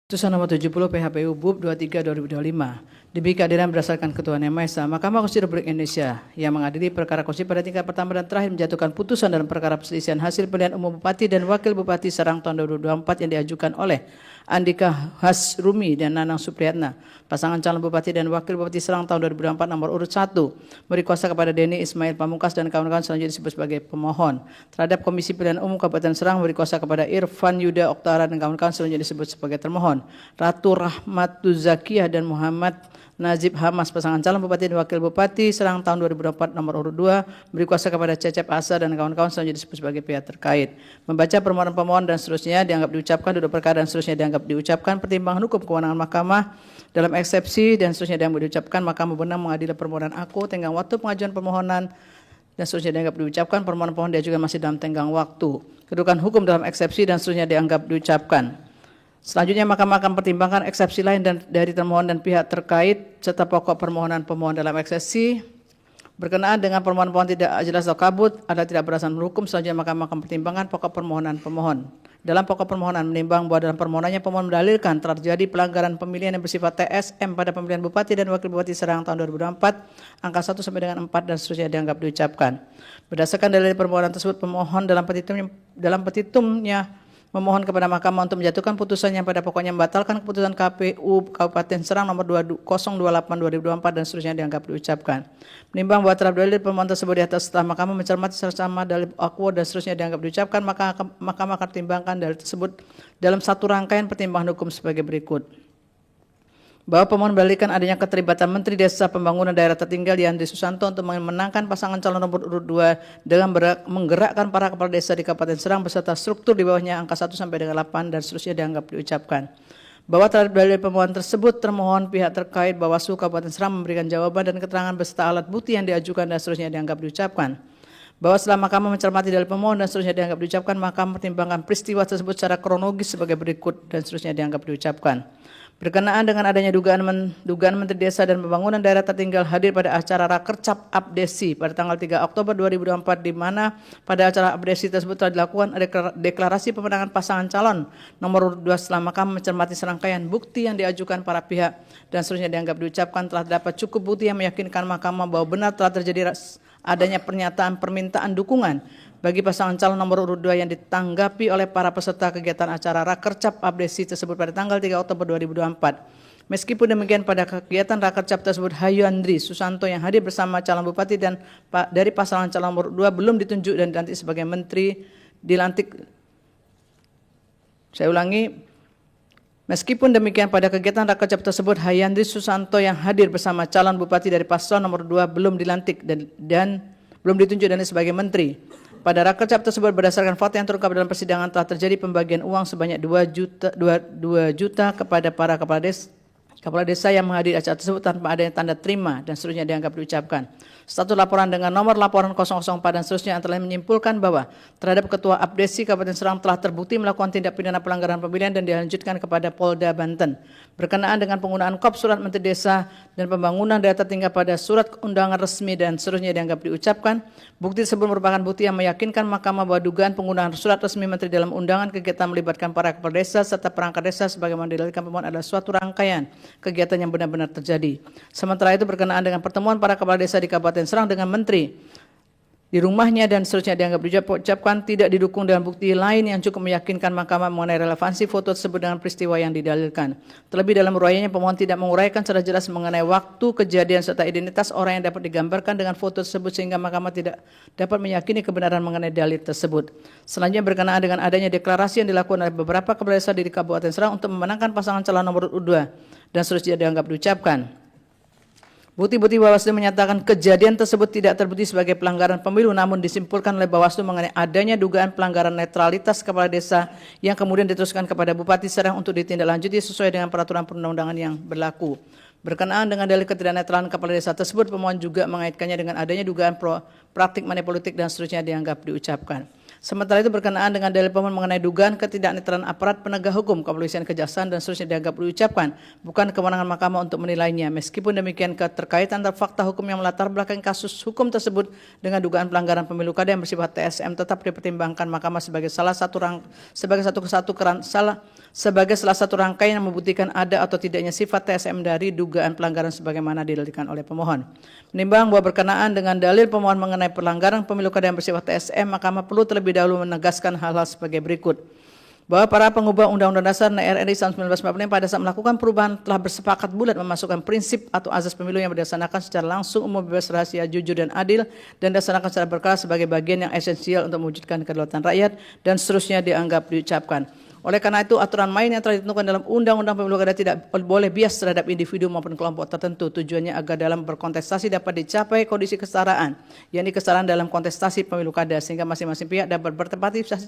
Putusan nomor 70 PHPU BUP 23/2025 demi keadilan berdasarkan Ketuhanan Yang Maha Esa, Mahkamah Konstitusi Republik Indonesia yang mengadili perkara konstitusi pada tingkat pertama dan terakhir menjatuhkan putusan dalam perkara perselisihan hasil pemilihan umum Bupati dan Wakil Bupati Serang tahun 2024 yang diajukan oleh Andika Hasrumi dan Nanang Supriyatna, pasangan calon Bupati dan Wakil Bupati Serang tahun 2024 nomor urut 1, beri kuasa kepada Denny Ismail Pamungkas dan kawan-kawan selanjutnya disebut sebagai pemohon. Terhadap Komisi Pemilihan Umum Kabupaten Serang beri kuasa kepada Irfan Yuda Oktara dan kawan-kawan selanjutnya disebut sebagai termohon. Ratu Rahmatuzakiyah dan Muhammad Nazib Hamas, pasangan calon Bupati dan Wakil Bupati Serang tahun 2024 nomor urut 2, beri kuasa kepada Cecep Asa dan kawan-kawan selanjutnya disebut sebagai pihak terkait. Membaca permohonan pemohon dan seterusnya dianggap diucapkan, duduk perkara dan seterusnya dianggap diucapkan, pertimbangan hukum kewenangan mahkamah dalam eksepsi dan seterusnya dianggap diucapkan, mahkamah berwenang mengadili permohonan aku, tenggang waktu pengajuan permohonan dan seterusnya dianggap diucapkan, permohonan pemohon diajukan masih dalam tenggang waktu, kedudukan hukum dalam eksepsi dan seterusnya dianggap diucapkan. Selanjutnya mahkamah akan pertimbangkan eksepsi lain dan dari termohon dan pihak terkait serta pokok permohonan pemohon dalam eksepsi berkenaan dengan permohonan pemohon tidak jelas atau kabut adalah tidak berdasarkan hukum. Selanjutnya mahkamah akan pertimbangkan pokok permohonan pemohon. Dalam pokok permohonan menimbang bahwa dalam permohonannya pemohon mendalilkan terjadi pelanggaran pemilihan yang bersifat TSM pada pemilihan Bupati dan Wakil Bupati Serang tahun 2024 angka 1 sampai dengan 4 dan seterusnya dianggap diucapkan. Berdasarkan dalil permohonan tersebut, pemohon dalam petitumnya memohon kepada mahkamah untuk menjatuhkan putusan yang pada pokoknya membatalkan keputusan KPU Kabupaten Serang nomor 028/2024 dan seterusnya dianggap diucapkan. Menimbang bahwa terhadap dalil pemohon tersebut di atas setelah mahkamah mencermati secara dalil akwa dan seterusnya dianggap diucapkan, maka mahkamah akan pertimbangkan dalil tersebut dalam satu rangkaian pertimbangan hukum sebagai berikut. Bahwa pemohon mendalilkan adanya keterlibatan Menteri Desa Pembangunan Daerah Tertinggal Yandri Susanto untuk memenangkan pasangan calon nomor urut 2 dengan menggerakkan para kepala desa di Kabupaten Serang beserta struktur di bawahnya angka 1 sampai dengan 8 dan seterusnya dianggap diucapkan. Bahwa terhadap dalil pemohon tersebut termohon pihak terkait Bawaslu Kabupaten Serang memberikan jawaban dan keterangan beserta alat bukti yang diajukan dan seterusnya dianggap diucapkan. Bahwa setelah mahkamah mencermati dalil pemohon dan seterusnya dianggap diucapkan, mahkamah mempertimbangkan peristiwa tersebut secara kronologis sebagai berikut dan seterusnya dianggap diucapkan. Berkenaan dengan adanya dugaan Menteri Desa dan Pembangunan Daerah Tertinggal hadir pada acara Rakercap Abdesi pada tanggal 3 Oktober 2024 di mana pada acara Abdesi tersebut telah dilakukan deklarasi pemenangan pasangan calon nomor urut 2 setelah mahkamah mencermati serangkaian bukti yang diajukan para pihak dan seterusnya dianggap diucapkan telah dapat cukup bukti yang meyakinkan mahkamah bahwa benar telah terjadi adanya pernyataan permintaan dukungan bagi pasangan calon nomor urut 2 yang ditanggapi oleh para peserta kegiatan acara Rakercap Abdesi tersebut pada tanggal 3 Oktober 2024. Meskipun demikian, pada kegiatan Rakercap tersebut Yandri Susanto yang hadir bersama calon bupati dan dari pasangan calon nomor 2 belum ditunjuk dan dilantik sebagai menteri Meskipun demikian, pada kegiatan Rakercap tersebut Yandri Susanto yang hadir bersama calon bupati dari paslon nomor 2 belum dilantik dan belum ditunjuk dan sebagai menteri. Pada Rakercap tersebut berdasarkan fakta yang terungkap dalam persidangan telah terjadi pembagian uang sebanyak 2 juta kepada para kepala desa yang menghadiri acara tersebut tanpa adanya tanda terima dan seterusnya dianggap diucapkan. Status laporan dengan nomor laporan 004 dan seterusnya yang telah menyimpulkan bahwa terhadap Ketua Abdesi Kabupaten Serang telah terbukti melakukan tindak pidana pelanggaran pemilihan dan dilanjutkan kepada Polda Banten. Berkenaan dengan penggunaan kop surat Menteri Desa dan Pembangunan Daerah Tertinggal pada surat undangan resmi dan seterusnya dianggap diucapkan. Bukti tersebut merupakan bukti yang meyakinkan mahkamah bahwa dugaan penggunaan surat resmi Menteri dalam undangan kegiatan melibatkan para kepala desa serta perangkat desa sebagaimana didalilkan pemohon adalah suatu rangkaian kegiatan yang benar-benar terjadi. Sementara itu berkenaan dengan pertemuan para kepala desa di Kabupaten Serang dengan menteri di rumahnya dan seterusnya dianggap diucapkan tidak didukung dengan bukti lain yang cukup meyakinkan mahkamah mengenai relevansi foto tersebut dengan peristiwa yang didalilkan. Terlebih dalam uraiannya pemohon tidak menguraikan secara jelas mengenai waktu kejadian serta identitas orang yang dapat digambarkan dengan foto tersebut sehingga mahkamah tidak dapat meyakini kebenaran mengenai dalil tersebut. Selanjutnya berkenaan dengan adanya deklarasi yang dilakukan oleh beberapa kepala desa di Kabupaten Serang untuk memenangkan pasangan calon nomor urut 2 dan seterusnya dianggap diucapkan. Bukti-bukti Bawaslu menyatakan kejadian tersebut tidak terbukti sebagai pelanggaran pemilu, namun disimpulkan oleh Bawaslu mengenai adanya dugaan pelanggaran netralitas kepala desa yang kemudian diteruskan kepada Bupati Serang untuk ditindaklanjuti sesuai dengan peraturan perundang-undangan yang berlaku. Berkenaan dengan dalil ketidaknetralan kepala desa tersebut, pemohon juga mengaitkannya dengan adanya dugaan praktik manipolitik dan seterusnya dianggap diucapkan. Sementara itu berkenaan dengan dalil pemohon mengenai dugaan ketidaknetralan aparat penegak hukum, kepolisian, kejaksaan dan seterusnya dianggap diucapkan, bukan kewenangan mahkamah untuk menilainya. Meskipun demikian, keterkaitan antara fakta hukum yang melatar belakangi kasus hukum tersebut dengan dugaan pelanggaran pemilu kada yang bersifat TSM tetap dipertimbangkan mahkamah sebagai salah satu sebagai salah satu rangkaian yang membuktikan ada atau tidaknya sifat TSM dari dugaan pelanggaran sebagaimana didalilkan oleh pemohon. Menimbang bahwa berkenaan dengan dalil pemohon mengenai pelanggaran pemilu kada yang bersifat TSM, Mahkamah perlu terlebih dahulu menegaskan hal-hal sebagai berikut. Bahwa para pengubah Undang-Undang Dasar RI tahun 1945 pada saat melakukan perubahan telah bersepakat bulat memasukkan prinsip atau azas pemilu yang berdasarkan secara langsung, umum, bebas, rahasia, jujur, dan adil, dan dilaksanakan secara berkala sebagai bagian yang esensial untuk mewujudkan kedaulatan rakyat, dan seterusnya dianggap diucapkan. Oleh karena itu, aturan main yang telah ditentukan dalam Undang-Undang Pemilu Kada tidak boleh bias terhadap individu maupun kelompok tertentu. Tujuannya agar dalam berkontestasi dapat dicapai kondisi kesetaraan, yakni kesetaraan dalam kontestasi pemilu kada, sehingga masing-masing pihak dapat berpartisipasi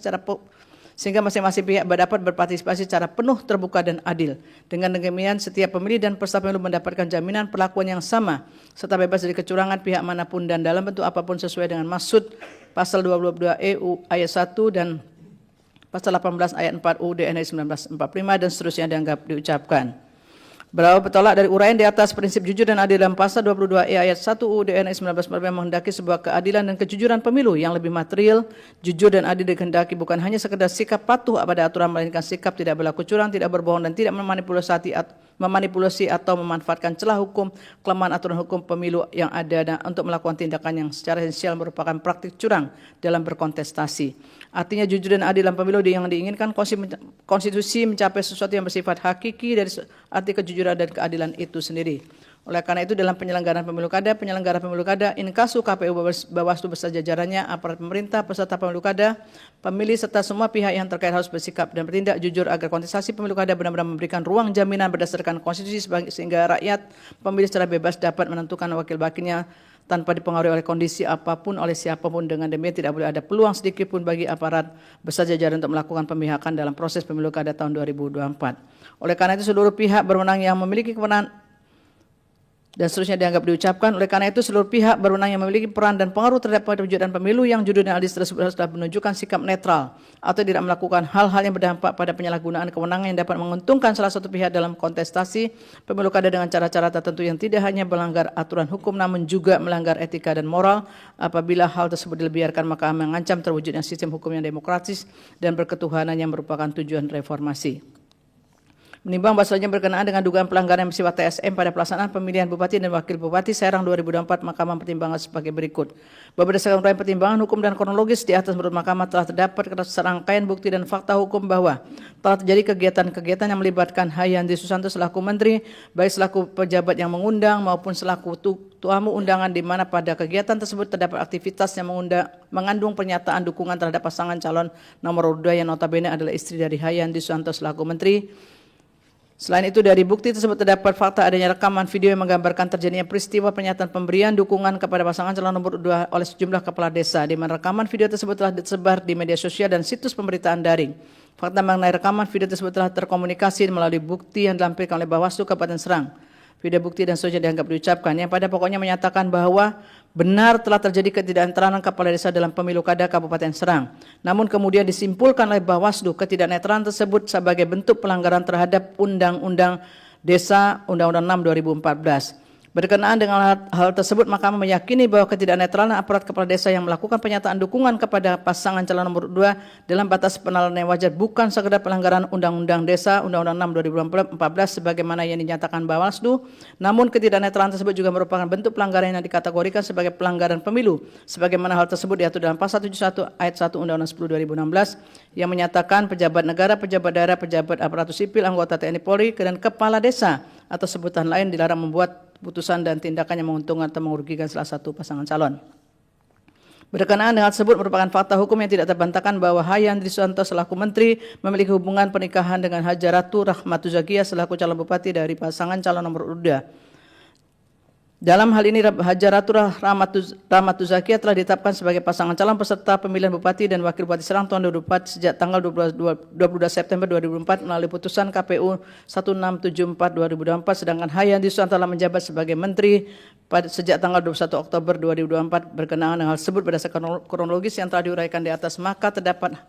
secara penuh, terbuka, dan adil. Dengan demikian, setiap pemilih dan peserta pemilu mendapatkan jaminan perlakuan yang sama, serta bebas dari kecurangan pihak manapun dan dalam bentuk apapun sesuai dengan maksud pasal 22 EU ayat 1 dan pasal 18 ayat 4 UUD NRI 1945 dan seterusnya dianggap diucapkan. Berawal bertolak dari uraian di atas prinsip jujur dan adil dalam pasal 22 ayat 1 UUD NRI 1945 menghendaki sebuah keadilan dan kejujuran pemilu yang lebih material, jujur dan adil dikehendaki bukan hanya sekedar sikap patuh pada aturan, melainkan sikap tidak berlaku curang, tidak berbohong, dan tidak memanipulasi atau memanfaatkan celah hukum, kelemahan aturan hukum pemilu yang ada dan untuk melakukan tindakan yang secara esensial merupakan praktik curang dalam berkontestasi. Artinya jujur dan adil dalam pemilu yang diinginkan konstitusi mencapai sesuatu yang bersifat hakiki dari arti kejujuran dan keadilan itu sendiri. Oleh karena itu dalam penyelenggaraan pemilu kada, inkasu KPU, Bawaslu beserta jajarannya, aparat pemerintah, peserta pemilu kada, pemilih serta semua pihak yang terkait harus bersikap dan bertindak jujur agar kontestasi pemilu kada benar-benar memberikan ruang jaminan berdasarkan konstitusi sehingga rakyat pemilih secara bebas dapat menentukan wakil-wakilnya tanpa dipengaruhi oleh kondisi apapun oleh siapapun. Dengan demikian tidak boleh ada peluang sedikit pun bagi aparat beserta jajaran untuk melakukan pemihakan dalam proses pemilu kada tahun 2024. Oleh karena itu seluruh pihak berwenang yang memiliki kewenangan dan seterusnya dianggap diucapkan. Oleh karena itu seluruh pihak berwenang yang memiliki peran dan pengaruh terhadap perwujudan pemilu yang jujur dan adil tersebut harus menunjukkan sikap netral atau tidak melakukan hal-hal yang berdampak pada penyalahgunaan kewenangan yang dapat menguntungkan salah satu pihak dalam kontestasi pemilu kada dengan cara-cara tertentu yang tidak hanya melanggar aturan hukum namun juga melanggar etika dan moral. Apabila hal tersebut dibiarkan maka mengancam terwujudnya sistem hukum yang demokratis dan berketuhanan yang merupakan tujuan reformasi. Menimbang bahwasanya berkenaan dengan dugaan pelanggaran yang bersifat TSM pada pelaksanaan pemilihan Bupati dan Wakil Bupati Serang 2024, Mahkamah pertimbangan sebagai berikut. Bahwa berdasarkan uraian pertimbangan hukum dan kronologis di atas menurut Mahkamah telah terdapat serangkaian bukti dan fakta hukum bahwa telah terjadi kegiatan-kegiatan yang melibatkan Hayandi Susanto selaku Menteri, baik selaku pejabat yang mengundang maupun selaku tamu undangan, di mana pada kegiatan tersebut terdapat aktivitas yang mengandung pernyataan dukungan terhadap pasangan calon nomor 2 yang notabene adalah istri dari Hayandi Susanto selaku Menteri. Selain itu dari bukti tersebut terdapat fakta adanya rekaman video yang menggambarkan terjadinya peristiwa pernyataan pemberian dukungan kepada pasangan calon nomor 2 oleh sejumlah kepala desa, di mana rekaman video tersebut telah disebar di media sosial dan situs pemberitaan daring. Fakta mengenai rekaman video tersebut telah terkomunikasi melalui bukti yang dilampirkan oleh Bawaslu Kabupaten Serang. Video bukti dan seterusnya dianggap diucapkan yang pada pokoknya menyatakan bahwa benar telah terjadi ketidaknetralan kepala desa dalam pemilu kada Kabupaten Serang. Namun kemudian disimpulkan oleh Bawaslu ketidaknetralan tersebut sebagai bentuk pelanggaran terhadap Undang-Undang Desa Undang-Undang 6 2014. Berkenaan dengan hal tersebut, Mahkamah meyakini bahwa ketidaknetralan aparat kepala desa yang melakukan pernyataan dukungan kepada pasangan calon nomor 2 dalam batas penahanan yang wajar bukan sekedar pelanggaran Undang-Undang Desa Undang-Undang 6 2014 sebagaimana yang dinyatakan Bawaslu, namun ketidaknetralan tersebut juga merupakan bentuk pelanggaran yang dikategorikan sebagai pelanggaran pemilu sebagaimana hal tersebut diatur dalam pasal 71 ayat 1 Undang-Undang 10 2016 yang menyatakan pejabat negara, pejabat daerah, pejabat aparatur sipil, anggota TNI Polri, dan kepala desa atau sebutan lain dilarang membuat putusan dan tindakan yang menguntungkan atau merugikan salah satu pasangan calon. Berkenaan dengan tersebut merupakan fakta hukum yang tidak terbantahkan bahwa Hayandi Susanto selaku Menteri memiliki hubungan pernikahan dengan Hajaratu Rahmatu Zakia selaku calon bupati dari pasangan calon nomor 2. Dalam hal ini Hajaratu Rahmatu Zakia telah ditetapkan sebagai pasangan calon peserta pemilihan Bupati dan Wakil Bupati Serang tahun 2024 sejak tanggal 22 September 2004 melalui putusan KPU 1674/2024, sedangkan Hayandi Susanto telah menjabat sebagai Menteri sejak tanggal 21 Oktober 2024. Berkenaan dengan hal tersebut berdasarkan kronologis yang telah diuraikan di atas, maka terdapat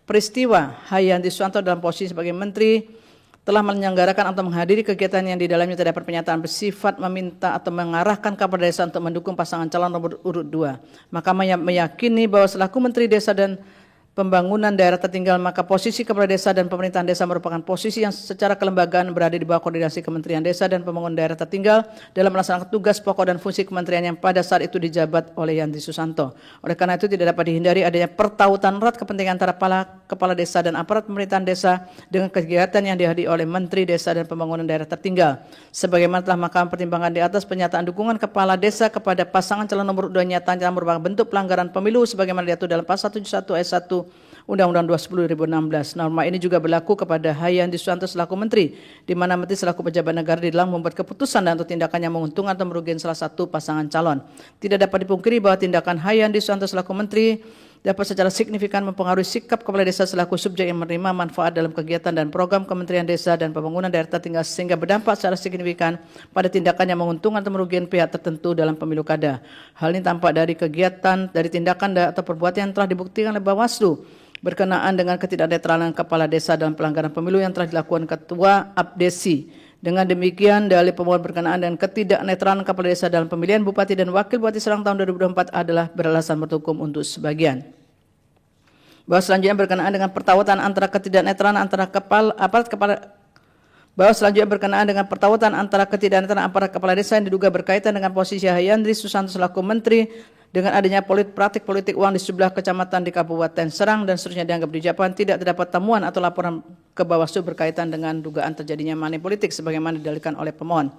peristiwa Hayandi Susanto dalam posisi sebagai Menteri telah menyelenggarakan atau menghadiri kegiatan yang di dalamnya terdapat pernyataan bersifat meminta atau mengarahkan kepada desa untuk mendukung pasangan calon nomor urut 2. Mahkamah meyakini bahwa selaku Menteri Desa dan pembangunan daerah tertinggal, maka posisi kepala desa dan pemerintahan desa merupakan posisi yang secara kelembagaan berada di bawah koordinasi Kementerian Desa dan Pembangunan Daerah Tertinggal dalam melaksanakan tugas pokok dan fungsi kementerian yang pada saat itu dijabat oleh Yandri Susanto. Oleh karena itu tidak dapat dihindari adanya pertautan erat kepentingan antara kepala desa dan aparat pemerintahan desa dengan kegiatan yang dihadiri oleh Menteri Desa dan Pembangunan Daerah Tertinggal. Sebagaimana telah Mahkamah pertimbangan di atas, pernyataan dukungan kepala desa kepada pasangan calon nomor 2 nyata merupakan bentuk pelanggaran pemilu sebagaimana diatur dalam pasal 71 ayat 1 Undang-Undang 20 2016. Norma ini juga berlaku kepada Hayandi Susanto selaku Menteri, di mana Menteri selaku pejabat negara di dalam membuat keputusan dan atau tindakan yang menguntungkan atau merugikan salah satu pasangan calon. Tidak dapat dipungkiri bahwa tindakan Hayandi Susanto selaku Menteri dapat secara signifikan mempengaruhi sikap kepala desa selaku subjek yang menerima manfaat dalam kegiatan dan program Kementerian Desa dan Pembangunan Daerah Tertinggal sehingga berdampak secara signifikan pada tindakan yang menguntungkan atau merugikan pihak tertentu dalam pemilu kada. Hal ini tampak dari kegiatan, dari tindakan atau perbuatan yang telah dibuktikan oleh Bawaslu berkenaan dengan ketidaknetralan kepala desa dalam pelanggaran pemilu yang telah dilakukan Ketua Abdesi. Dengan demikian, dalil pemohon berkenaan dengan ketidaknetralan kepala desa dalam pemilihan Bupati dan Wakil Bupati Serang tahun 2024 adalah beralasan menurut hukum untuk sebagian. Bahwa selanjutnya berkenaan dengan pertautan antara ketidaknetralan antara aparat kepala desa yang diduga berkaitan dengan posisi Hayandri Susanto selaku Menteri dengan adanya praktik politik uang di sebelah kecamatan di Kabupaten Serang dan seterusnya dianggap dijawabkan tidak terdapat temuan atau laporan ke Bawaslu berkaitan dengan dugaan terjadinya money politik sebagaimana didalilkan oleh pemohon.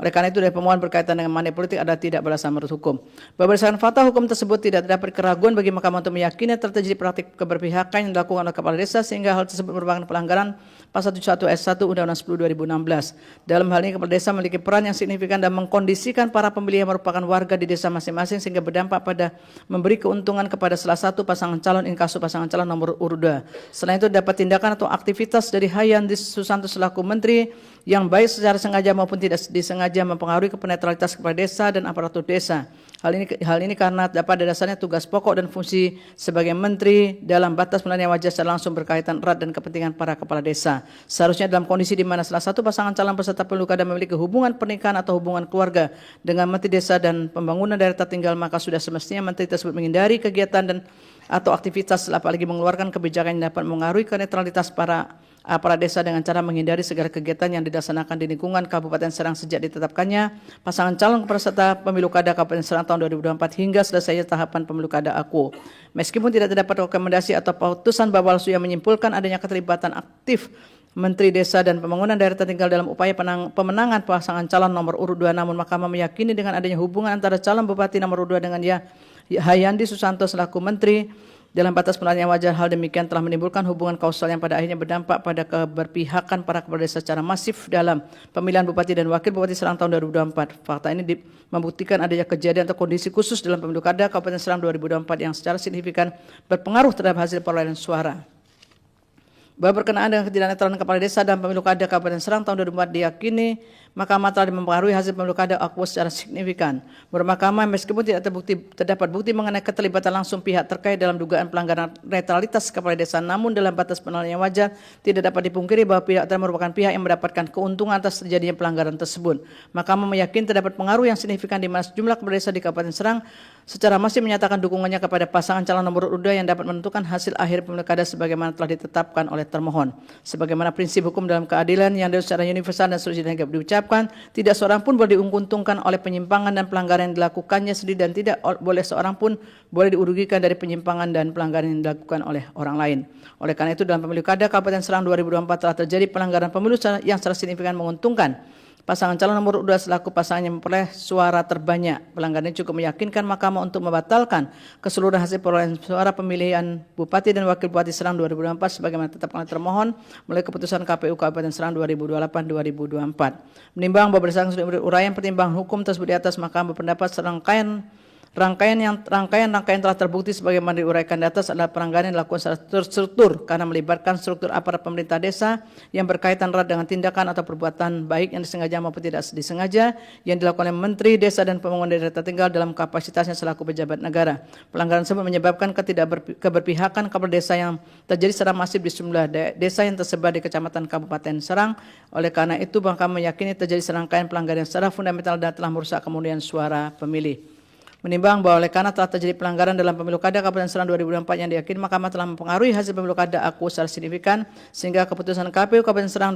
Oleh karena itu, dari pemohon berkaitan dengan money politik adalah tidak beralasan menurut hukum. Bahwa berdasarkan fakta hukum tersebut tidak terdapat keraguan bagi Mahkamah untuk meyakini terjadi praktik keberpihakan yang dilakukan oleh kepala desa sehingga hal tersebut merupakan pelanggaran pasal 71 ayat 1 Undang-Undang 10 2016. Dalam hal ini kepala desa memiliki peran yang signifikan dan mengkondisikan para pemilih yang merupakan warga di desa masing-masing sehingga berdampak pada memberi keuntungan kepada salah satu pasangan calon inkasu pasangan calon nomor urut 2. Selain itu dapat tindakan atau aktivitas dari Hayandi Susanto selaku Menteri yang baik secara sengaja maupun tidak disengaja mempengaruhi netralitas kepala desa dan aparatur desa. Hal ini karena dapat ada dasarnya tugas pokok dan fungsi sebagai menteri dalam batas penilaian yang wajar secara langsung berkaitan erat dan kepentingan para kepala desa. Seharusnya dalam kondisi di mana salah satu pasangan calon peserta pemilu kada memiliki hubungan pernikahan atau hubungan keluarga dengan Menteri Desa dan Pembangunan Daerah Tertinggal, maka sudah semestinya menteri tersebut menghindari kegiatan dan atau aktivitas apalagi mengeluarkan kebijakan yang dapat mengaruhi netralitas para aparat desa dengan cara menghindari segala kegiatan yang dilaksanakan di lingkungan Kabupaten Serang sejak ditetapkannya pasangan calon peserta pemilu kada Kabupaten Serang tahun 2024 hingga selesainya tahapan pemilu kada aku. Meskipun tidak terdapat rekomendasi atau putusan Bawaslu yang menyimpulkan adanya keterlibatan aktif Menteri Desa dan Pembangunan Daerah Tertinggal dalam upaya pemenangan pasangan calon nomor urut 2, namun Mahkamah meyakini dengan adanya hubungan antara calon Bupati nomor urut 2 dengan Hayandi Susanto selaku Menteri dalam batas penilaian yang wajar, hal demikian telah menimbulkan hubungan kausal yang pada akhirnya berdampak pada keberpihakan para kepala desa secara masif dalam pemilihan Bupati dan Wakil Bupati Serang tahun 2024. Fakta ini membuktikan adanya kejadian atau kondisi khusus dalam pemilu kada Kabupaten Serang 2024 yang secara signifikan berpengaruh terhadap hasil perolehan suara. Bahwa berkenaan dengan ketidaknetralan kepala desa dan pemilu kada Kabupaten Serang tahun 2024 diyakini Mahkamah telah mempengaruhi hasil pemilu kada aku secara signifikan. Menurut Mahkamah, meskipun tidak terdapat bukti mengenai keterlibatan langsung pihak terkait dalam dugaan pelanggaran netralitas kepala desa, namun dalam batas penilaian yang wajar tidak dapat dipungkiri bahwa pihak tersebut merupakan pihak yang mendapatkan keuntungan atas terjadinya pelanggaran tersebut. Mahkamah meyakini terdapat pengaruh yang signifikan di mana sejumlah kepala desa di Kabupaten Serang secara masif menyatakan dukungannya kepada pasangan calon nomor urut 2 yang dapat menentukan hasil akhir pemilu kada sebagaimana telah ditetapkan oleh termohon. Sebagaimana prinsip hukum dalam keadilan yang secara universal dan seterusnya diucapkan, tidak seorang pun boleh diuntungkan oleh penyimpangan dan pelanggaran yang dilakukannya sendiri dan tidak boleh seorang pun boleh dirugikan dari penyimpangan dan pelanggaran yang dilakukan oleh orang lain. Oleh karena itu dalam pemilu kada Kabupaten Serang 2024 telah terjadi pelanggaran pemilu yang secara signifikan menguntungkan pasangan calon nomor 2 selaku pasangan yang memperoleh suara terbanyak. Pelanggaran ini cukup meyakinkan Mahkamah untuk membatalkan keseluruhan hasil perolehan suara pemilihan Bupati dan Wakil Bupati Serang 2024 sebagaimana ditetapkan oleh termohon melalui keputusan KPU Kabupaten Serang 2028-2024. Menimbang bahwa berdasarkan uraian pertimbangan hukum tersebut di atas, Mahkamah berpendapat rangkaian telah terbukti sebagaimana diuraikan di atas adalah pelanggaran yang dilakukan secara terstruktur karena melibatkan struktur aparat pemerintah desa yang berkaitan erat dengan tindakan atau perbuatan baik yang disengaja maupun tidak disengaja yang dilakukan oleh Menteri Desa dan Pembangunan Daerah Tertinggal dalam kapasitasnya selaku pejabat negara. Pelanggaran tersebut menyebabkan keberpihakan kepala desa yang terjadi secara masif di sejumlah desa yang tersebar di Kecamatan Kabupaten Serang. Oleh karena itu, Mahkamah meyakini terjadi serangkaian pelanggaran secara fundamental dan telah merusak kemudian suara pemilih. Menimbang bahwa oleh karena telah terjadi pelanggaran dalam pemilu kada Kabupaten Serang 2024 yang diyakini Mahkamah telah mempengaruhi hasil pemilu kada aku secara signifikan sehingga keputusan KPU Kabupaten Serang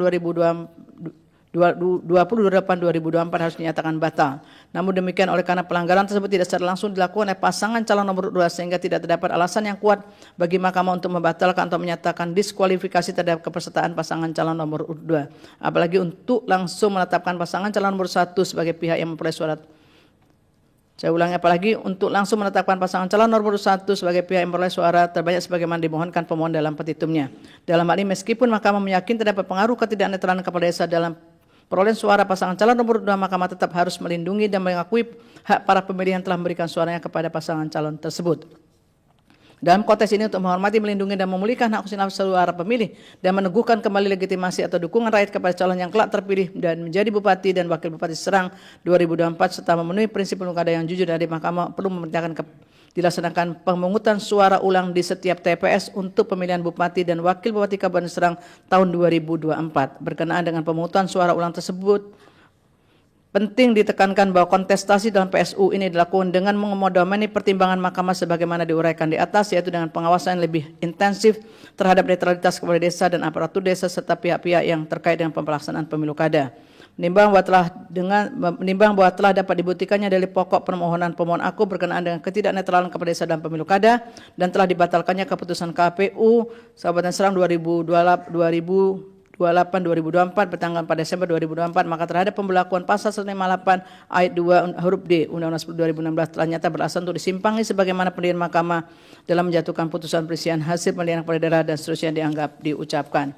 2028-2024 harus dinyatakan batal. Namun demikian oleh karena pelanggaran tersebut tidak secara langsung dilakukan oleh pasangan calon nomor 2 sehingga tidak terdapat alasan yang kuat bagi Mahkamah untuk membatalkan atau menyatakan diskualifikasi terhadap kepesertaan pasangan calon nomor 2. Apalagi untuk langsung menetapkan pasangan calon nomor 1 sebagai pihak yang memperoleh suara. Saya ulangi, apalagi untuk langsung menetapkan pasangan calon nomor 1 sebagai pihak yang memperoleh suara terbanyak sebagaimana dimohonkan pemohon dalam petitumnya. Dalam hal ini meskipun Mahkamah meyakini terdapat pengaruh ketidaknetralan kepala desa dalam perolehan suara pasangan calon nomor 2, Mahkamah tetap harus melindungi dan mengakui hak para pemilih yang telah memberikan suaranya kepada pasangan calon tersebut. Dalam konteks ini untuk menghormati, melindungi dan memulihkan hak suara pemilih dan meneguhkan kembali legitimasi atau dukungan rakyat kepada calon yang kelak terpilih dan menjadi Bupati dan Wakil Bupati Serang 2024 serta memenuhi prinsip pemilu kada yang jujur dari Mahkamah perlu memerintahkan dilaksanakan pemungutan suara ulang di setiap TPS untuk pemilihan Bupati dan Wakil Bupati Kabupaten Serang tahun 2024. Berkenaan dengan pemungutan suara ulang tersebut, penting ditekankan bahwa kontestasi dalam PSU ini dilakukan dengan mengakomodasi pertimbangan Mahkamah sebagaimana diuraikan di atas, yaitu dengan pengawasan yang lebih intensif terhadap netralitas kepala desa dan aparatur desa serta pihak-pihak yang terkait dengan pelaksanaan pemilu kada. Menimbang bahwa telah dapat dibuktikannya dari pokok permohonan pemohon aku berkenaan dengan ketidaknetralan kepala desa dalam pemilu kada dan telah dibatalkannya keputusan KPU Kabupaten Serang 2024 bertanggal 4 Desember 2024, maka terhadap pemberlakuan pasal 158 ayat 2 huruf D Undang-Undang 10 2016 telah nyata beralasan untuk disimpangi sebagaimana pendirian Mahkamah dalam menjatuhkan putusan perselisihan hasil pemilihan kepala daerah dan seterusnya dianggap diucapkan.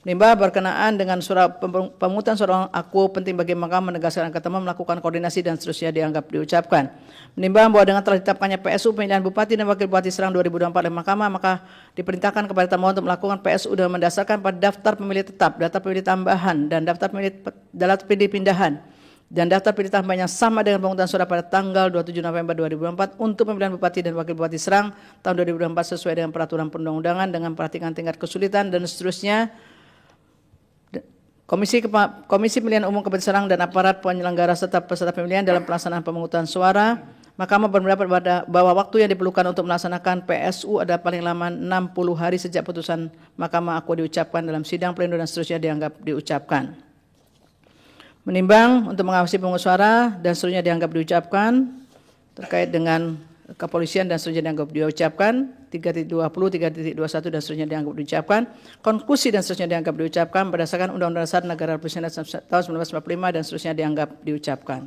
Menimbang berkenaan dengan surat pemungutan suara aku penting bagi Mahkamah menegaskan ketemu melakukan koordinasi dan seterusnya dianggap diucapkan. Menimbang bahwa dengan telah ditetapkannya PSU pemilihan Bupati dan Wakil Bupati Serang 2024 oleh Mahkamah, maka diperintahkan kepada termohon untuk melakukan PSU dengan mendasarkan pada daftar pemilih tetap, daftar pemilih tambahan dan daftar pemilih pindahan dan daftar pemilih tambahan yang sama dengan pemungutan suara pada tanggal 27 November 2024 untuk pemilihan Bupati dan Wakil Bupati Serang tahun 2024 sesuai dengan peraturan perundang-undangan dengan perhatikan tingkat kesulitan dan seterusnya. Komisi Pemilihan Umum Kabupaten Serang dan aparat penyelenggara serta peserta pemilihan dalam pelaksanaan pemungutan suara, Mahkamah berpendapat bahwa waktu yang diperlukan untuk melaksanakan PSU adalah paling lama 60 hari sejak putusan Mahkamah aku diucapkan dalam sidang pleno dan seterusnya dianggap diucapkan. Menimbang untuk mengawasi pemungutan suara dan seterusnya dianggap diucapkan terkait dengan kepolisian dan seterusnya dianggap diucapkan, 3.20, 3.21 dan seterusnya dianggap diucapkan, konklusi dan seterusnya dianggap diucapkan berdasarkan Undang-Undang Dasar Negara Republik Indonesia tahun 1945 dan seterusnya dianggap diucapkan.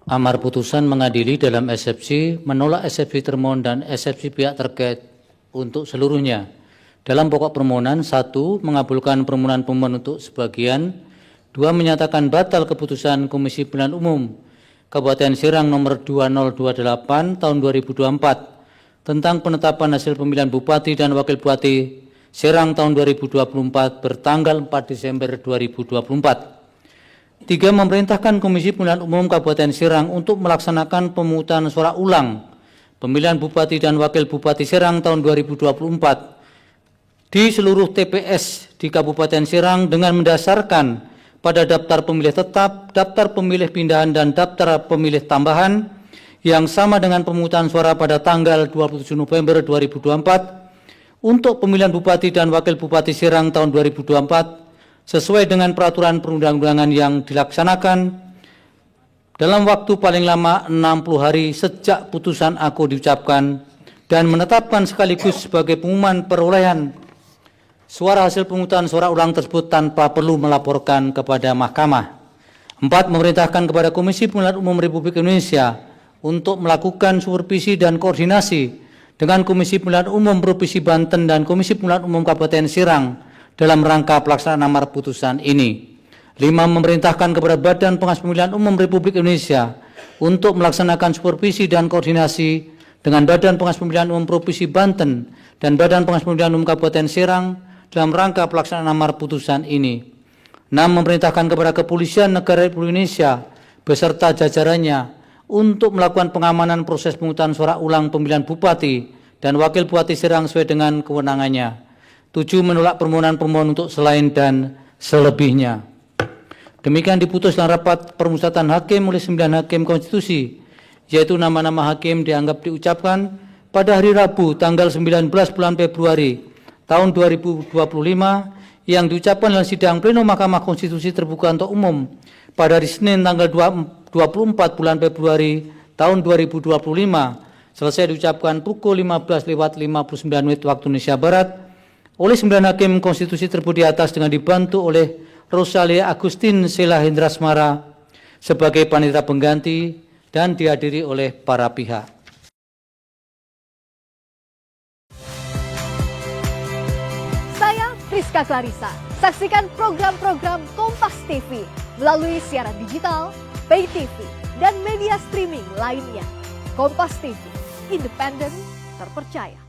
Amar putusan mengadili dalam eksepsi, menolak eksepsi termohon dan eksepsi pihak terkait untuk seluruhnya. Dalam pokok permohonan, 1. Mengabulkan permohonan pemohon untuk sebagian, 2. Menyatakan batal keputusan Komisi Pemilihan Umum Kabupaten Serang nomor 2028 tahun 2024 tentang penetapan hasil pemilihan Bupati dan Wakil Bupati Serang tahun 2024 bertanggal 4 Desember 2024. 3. Memerintahkan Komisi Pemilihan Umum Kabupaten Serang untuk melaksanakan pemungutan suara ulang pemilihan Bupati dan Wakil Bupati Serang tahun 2024 di seluruh TPS di Kabupaten Serang dengan mendasarkan pada daftar pemilih tetap, daftar pemilih pindahan dan daftar pemilih tambahan yang sama dengan pemungutan suara pada tanggal 27 November 2024 untuk pemilihan Bupati dan Wakil Bupati Serang tahun 2024 sesuai dengan peraturan perundang-undangan yang dilaksanakan dalam waktu paling lama 60 hari sejak putusan aku diucapkan dan menetapkan sekaligus sebagai pengumuman perolehan suara hasil pemungutan suara ulang tersebut tanpa perlu melaporkan kepada Mahkamah. 4. Memerintahkan kepada Komisi Pemilihan Umum Republik Indonesia untuk melakukan supervisi dan koordinasi dengan Komisi Pemilihan Umum Provinsi Banten dan Komisi Pemilihan Umum Kabupaten Serang dalam rangka pelaksanaan amar putusan ini. 5. Memerintahkan kepada Badan Pengawas Pemilihan Umum Republik Indonesia untuk melaksanakan supervisi dan koordinasi dengan Badan Pengawas Pemilihan Umum Provinsi Banten dan Badan Pengawas Pemilihan Umum Kabupaten Serang dalam rangka pelaksanaan amar putusan ini. 6. Memerintahkan kepada Kepolisian Negara Republik Indonesia beserta jajarannya untuk melakukan pengamanan proses pemungutan suara ulang pemilihan Bupati dan Wakil Bupati Serang sesuai dengan kewenangannya. 7. Menolak permohonan pemohon untuk selain dan selebihnya. Demikian diputus dalam rapat permusyawaratan hakim oleh 9 hakim konstitusi yaitu nama-nama hakim dianggap diucapkan pada hari Rabu tanggal 19 bulan Februari tahun 2025 yang diucapkan dalam sidang pleno Mahkamah Konstitusi terbuka untuk umum pada hari Senin tanggal 24 bulan Februari tahun 2025 selesai diucapkan pukul 15:59 waktu Indonesia Barat oleh 9 hakim konstitusi tersebut di atas dengan dibantu oleh Rosalia Agustin Sela Hendrasmara sebagai panitia pengganti dan dihadiri oleh para pihak. Saya Priska Clarissa. Saksikan program-program Kompas TV melalui siaran digital, pay TV, dan media streaming lainnya. Kompas TV, independen, terpercaya.